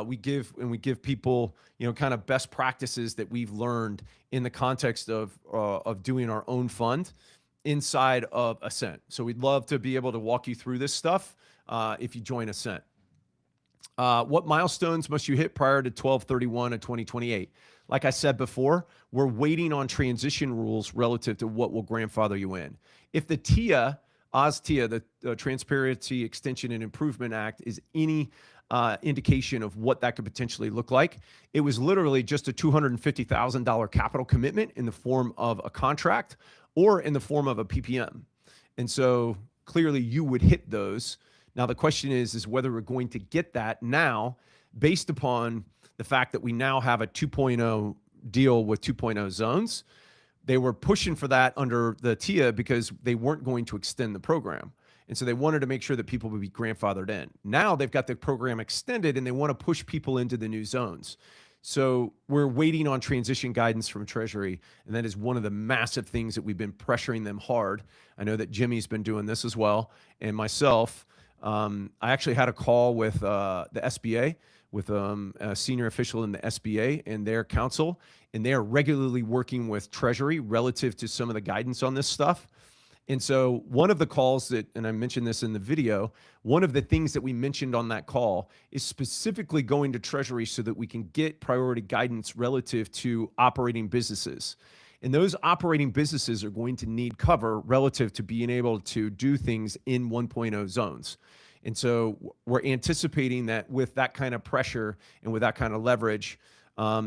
we give people, kind of best practices that we've learned in the context of doing our own fund inside of Ascent. So we'd love to be able to walk you through this stuff if you join Ascent. What milestones must you hit prior to 12/31 of 2028? Like I said before, we're waiting on transition rules relative to what will grandfather you in. If the OZ, the Transparency Extension and Improvement Act, is any indication of what that could potentially look like, it was literally just a $250,000 capital commitment in the form of a contract or in the form of a PPM. And so clearly you would hit those. Now the question is whether we're going to get that now based upon the fact that we now have a 2.0 deal with 2.0 zones. They were pushing for that under the TIA because they weren't going to extend the program. And so they wanted to make sure that people would be grandfathered in. Now they've got the program extended and they want to push people into the new zones. So we're waiting on transition guidance from Treasury. And that is one of the massive things that we've been pressuring them hard. I know that Jimmy's been doing this as well. And myself, I actually had a call with the SBA, with a senior official in the SBA and their counsel. And they are regularly working with Treasury relative to some of the guidance on this stuff. And so one of the calls that, and I mentioned this in the video, one of the things that we mentioned on that call is specifically going to Treasury so that we can get priority guidance relative to operating businesses. And those operating businesses are going to need cover relative to being able to do things in 1.0 zones. And so we're anticipating that with that kind of pressure and with that kind of leverage,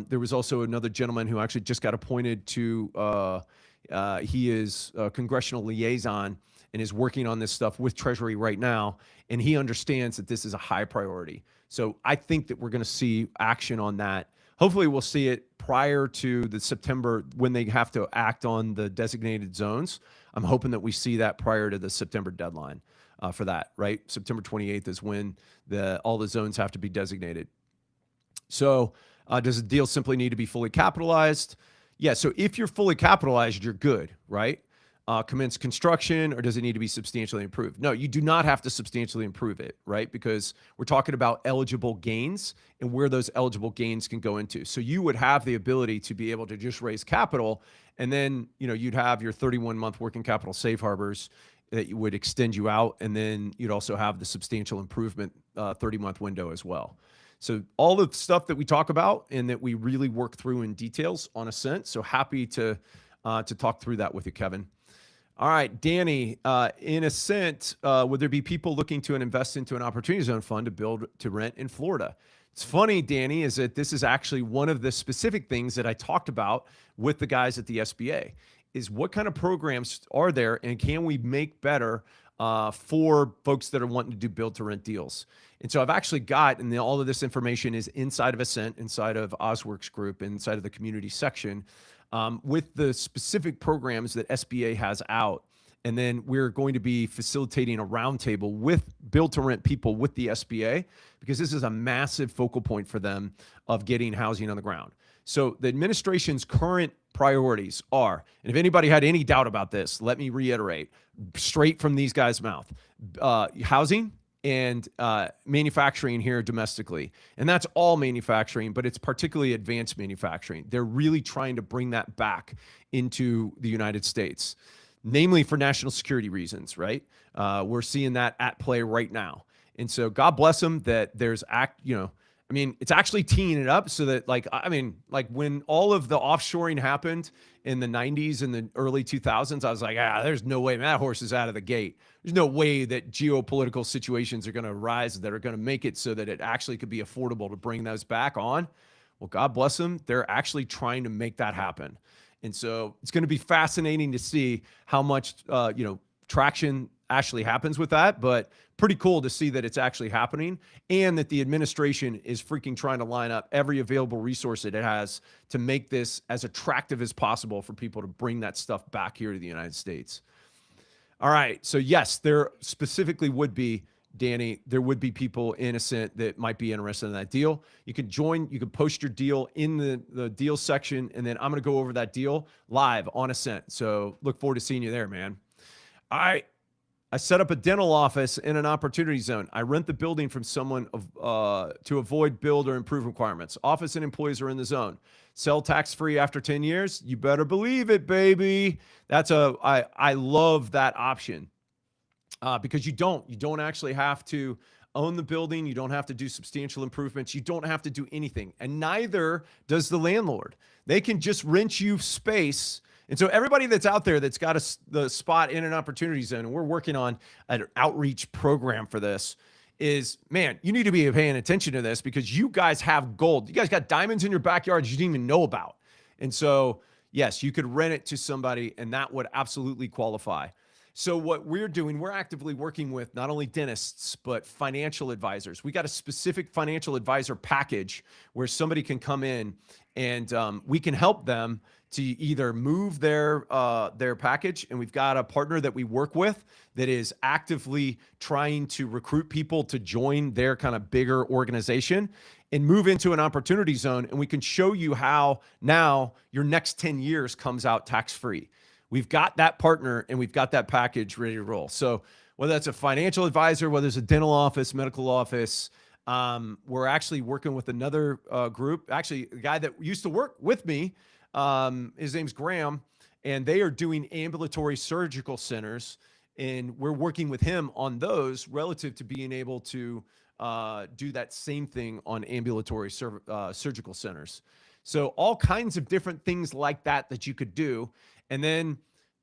There was also another gentleman who actually just got appointed to, he is a congressional liaison and is working on this stuff with Treasury right now. And he understands that this is a high priority. So I think that we're going to see action on that. Hopefully we'll see it prior to the September when they have to act on the designated zones. I'm hoping that we see that prior to the September deadline for that, right? September 28th is when all the zones have to be designated. So does the deal simply need to be fully capitalized? Yeah, so if you're fully capitalized, you're good, right? Commence construction, or does it need to be substantially improved? No, you do not have to substantially improve it, right? Because we're talking about eligible gains and where those eligible gains can go into. So you would have the ability to be able to just raise capital, and then you'd have your 31-month working capital safe harbors that you would extend you out, and then you'd also have the substantial improvement 30-month window as well. So all the stuff that we talk about and that we really work through in details on Ascent. So happy to talk through that with you, Kevin. All right, Danny, in Ascent, would there be people looking to invest into an opportunity zone fund to build to rent in Florida? It's funny, Danny, is that this is actually one of the specific things that I talked about with the guys at the SBA, is what kind of programs are there and can we make better for folks that are wanting to do build to rent deals. And so I've actually got, and all of this information is inside of Ascent, inside of Ozworks Group, inside of the community section, with the specific programs that SBA has out. And then we're going to be facilitating a roundtable with build to rent people with the SBA, because this is a massive focal point for them of getting housing on the ground. So the administration's current priorities are, and if anybody had any doubt about this, let me reiterate straight from these guys' mouth, housing and manufacturing here domestically. And that's all manufacturing, but it's particularly advanced manufacturing. They're really trying to bring that back into the United States, namely for national security reasons, right? We're seeing that at play right now. And so God bless them that there's it's actually teeing it up so that like when all of the offshoring happened in the 90s and the early 2000s, I was like, there's no way, man, that horse is out of the gate. There's no way that geopolitical situations are going to arise that are going to make it so that it actually could be affordable to bring those back on. Well, God bless them. They're actually trying to make that happen. And so it's going to be fascinating to see how much, traction actually happens with that, but pretty cool to see that it's actually happening and that the administration is freaking trying to line up every available resource that it has to make this as attractive as possible for people to bring that stuff back here to the United States. All right. So yes, there specifically would be, Danny, there would be people in Ascent that might be interested in that deal. You can join, you can post your deal in the deal section, and then I'm going to go over that deal live on Ascent. So look forward to seeing you there, man. All right. I set up a dental office in an opportunity zone. I rent the building from someone to avoid build or improve requirements. Office and employees are in the zone. Sell tax-free after 10 years. You better believe it, baby. I love that option because you don't actually have to own the building. You don't have to do substantial improvements. You don't have to do anything. And neither does the landlord. They can just rent you space. And so everybody that's out there that's got the spot in an opportunity zone, and we're working on an outreach program for this, is, man, you need to be paying attention to this because you guys have gold. You guys got diamonds in your backyard you didn't even know about. And so, yes, you could rent it to somebody, and that would absolutely qualify. So what we're doing, we're actively working with not only dentists, but financial advisors. We got a specific financial advisor package where somebody can come in and we can help them to either move their package. And we've got a partner that we work with that is actively trying to recruit people to join their kind of bigger organization and move into an opportunity zone. And we can show you how now your next 10 years comes out tax-free. We've got that partner and we've got that package ready to roll. So whether that's a financial advisor, whether it's a dental office, medical office, we're actually working with another group, actually a guy that used to work with me. His name's Graham, and they are doing ambulatory surgical centers. And we're working with him on those relative to being able to do that same thing on ambulatory surgical centers. So all kinds of different things like that you could do. And then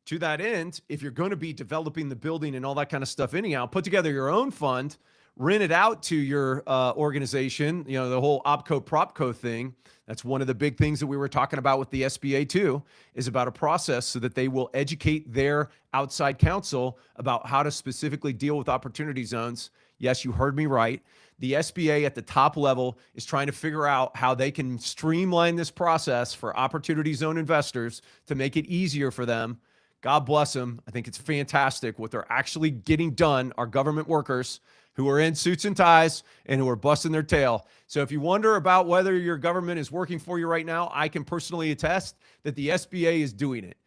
to that end, if you're going to be developing the building and all that kind of stuff anyhow, put together your own fund, rent it out to your organization, the whole OPCO PropCo thing. That's one of the big things that we were talking about with the SBA too, is about a process so that they will educate their outside counsel about how to specifically deal with opportunity zones. Yes, you heard me right. The SBA at the top level is trying to figure out how they can streamline this process for opportunity zone investors to make it easier for them. God bless them. I think it's fantastic what they're actually getting done, our government workers who are in suits and ties and who are busting their tail. So if you wonder about whether your government is working for you right now, I can personally attest that the SBA is doing it.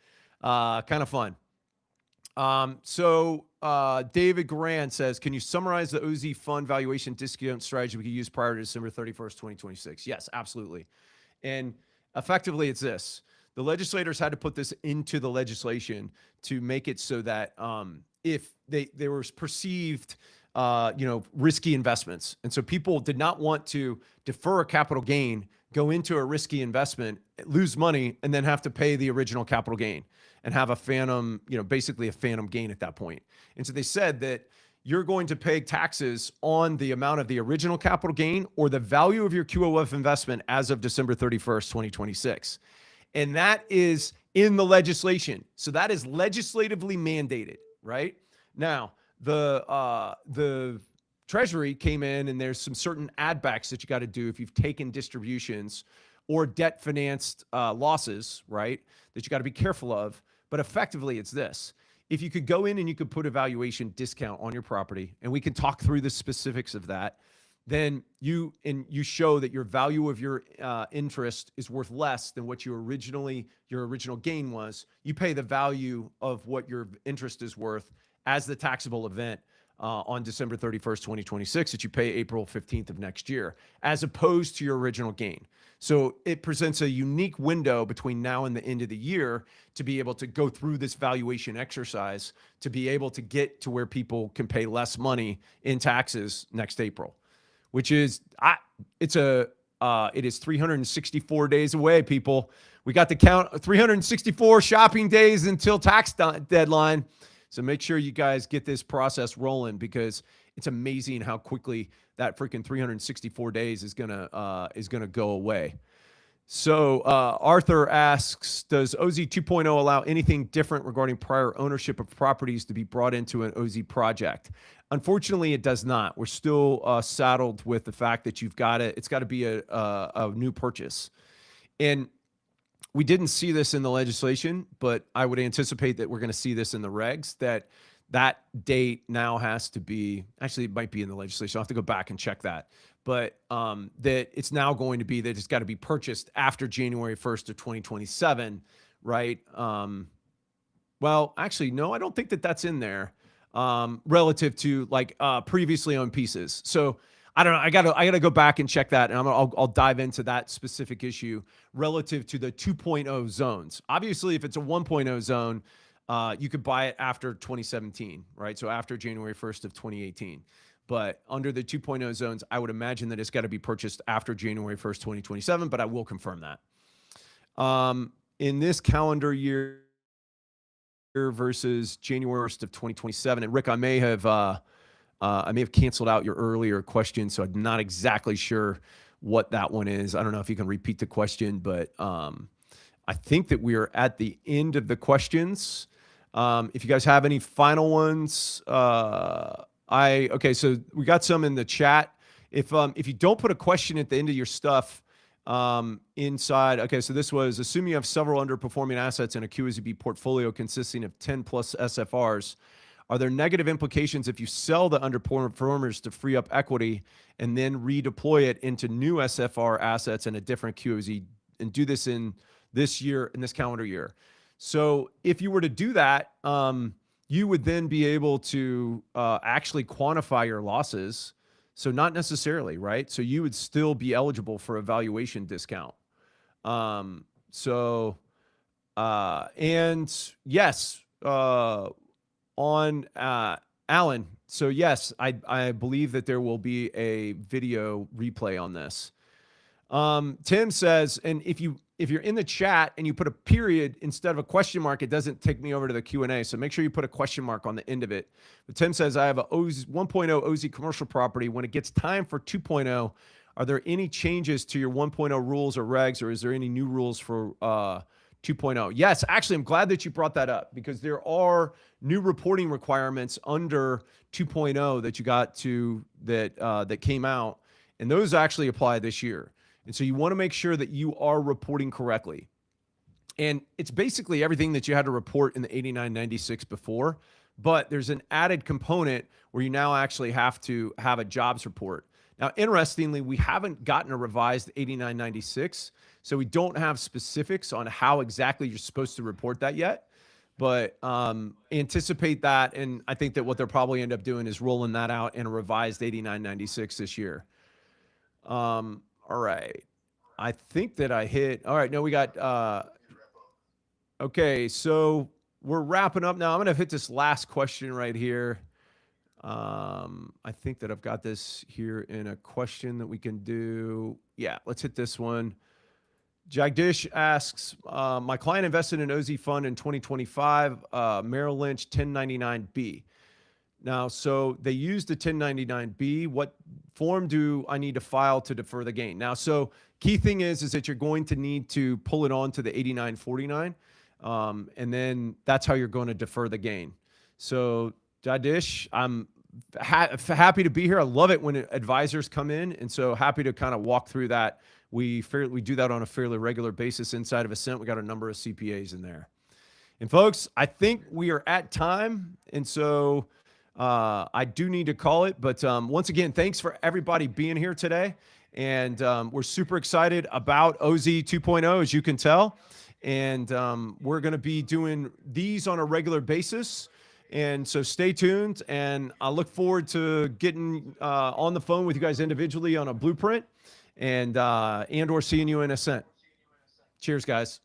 Kind of fun. David Garan says, can you summarize the OZ fund valuation discount strategy we could use prior to December 31st, 2026? Yes, absolutely. And effectively it's this. The legislators had to put this into the legislation to make it so that if there was perceived risky investments. And so people did not want to defer a capital gain, go into a risky investment, lose money, and then have to pay the original capital gain and have a phantom, basically a phantom gain at that point. And so they said that you're going to pay taxes on the amount of the original capital gain or the value of your QOF investment as of December 31st, 2026. And that is in the legislation. So that is legislatively mandated, right? Now, the Treasury came in and there's some certain add backs that you got to do if you've taken distributions or debt financed losses, right? That you got to be careful of. But effectively it's this. If you could go in and you could put a valuation discount on your property, and we can talk through the specifics of that, then you show that your value of your interest is worth less than what your original gain was. You pay the value of what your interest is worth as the taxable event on December 31st, 2026, that you pay April 15th of next year, as opposed to your original gain. So it presents a unique window between now and the end of the year to be able to go through this valuation exercise, to be able to get to where people can pay less money in taxes next April, which is, it is 364 days away, people. We got to count 364 shopping days until tax deadline. So make sure you guys get this process rolling, because it's amazing how quickly that freaking 364 days is gonna go away. So Arthur asks, does OZ 2.0 allow anything different regarding prior ownership of properties to be brought into an OZ project? Unfortunately, it does not. We're still saddled with the fact that it's got to be a new purchase. And we didn't see this in the legislation, but I would anticipate that we're going to see this in the regs, that date now has to be, actually it might be in the legislation. I'll have to go back and check that. But that it's now going to be that it's got to be purchased after January 1st of 2027, right? Well, actually, no, I don't think that that's in there relative to like previously owned pieces. So I don't know. I gotta go back and check that, and I'll dive into that specific issue relative to the 2.0 zones. Obviously, if it's a 1.0 zone, you could buy it after 2017, right? So after January 1st of 2018. But under the 2.0 zones, I would imagine that it's got to be purchased after January 1st, 2027. But I will confirm that. In this calendar year versus January 1st of 2027, and Rick, I may have canceled out your earlier question, so I'm not exactly sure what that one is. I don't know if you can repeat the question, but I think that we are at the end of the questions. If you guys have any final ones, okay, so we got some in the chat. If you don't put a question at the end of your stuff inside, okay, so this was, assume you have several underperforming assets in a QSB portfolio consisting of 10 plus SFRs. Are there negative implications if you sell the underperformers to free up equity and then redeploy it into new SFR assets in a different QOZ, and do this in this year, in this calendar year? So if you were to do that, you would then be able to actually quantify your losses. So not necessarily, right? So you would still be eligible for a valuation discount. And yes, on Alan. So yes, I believe that there will be a video replay on this. Tim says, and if you're in the chat and you put a period instead of a question mark, it doesn't take me over to the Q&A. So make sure you put a question mark on the end of it. But Tim says, I have a 1.0 OZ commercial property. When it gets time for 2.0, are there any changes to your 1.0 rules or regs, or is there any new rules for 2.0? Yes, actually, I'm glad that you brought that up, because there are new reporting requirements under 2.0 that you got to that came out, and those actually apply this year. And so you want to make sure that you are reporting correctly. And it's basically everything that you had to report in the 8996 before, but there's an added component where you now actually have to have a jobs report. Now, interestingly, we haven't gotten a revised 8996, so we don't have specifics on how exactly you're supposed to report that yet, but anticipate that. And I think that what they'll probably end up doing is rolling that out in a revised 8996 this year. All right. I think that I hit. All right. No, we got. Okay. So we're wrapping up now. I'm going to hit this last question right here. I think that I've got this here in a question that we can do. Yeah. Let's hit this one. Jagdish asks, my client invested in OZ fund in 2025, Merrill Lynch 1099B. Now, so they used the 1099B. What form do I need to file to defer the gain? Now, so key thing is that you're going to need to pull it on to the 8949, and then that's how you're going to defer the gain. So, Jadish, I'm happy to be here. I love it when advisors come in, and so happy to kind of walk through that. We do that on a fairly regular basis inside of Ascent. We got a number of CPAs in there. And folks, I think we are at time, and so I do need to call it, but once again, thanks for everybody being here today. And we're super excited about OZ 2.0, as you can tell. And we're going to be doing these on a regular basis. And so stay tuned. And I look forward to getting on the phone with you guys individually on a blueprint and or seeing you in Ascent. Cheers, guys.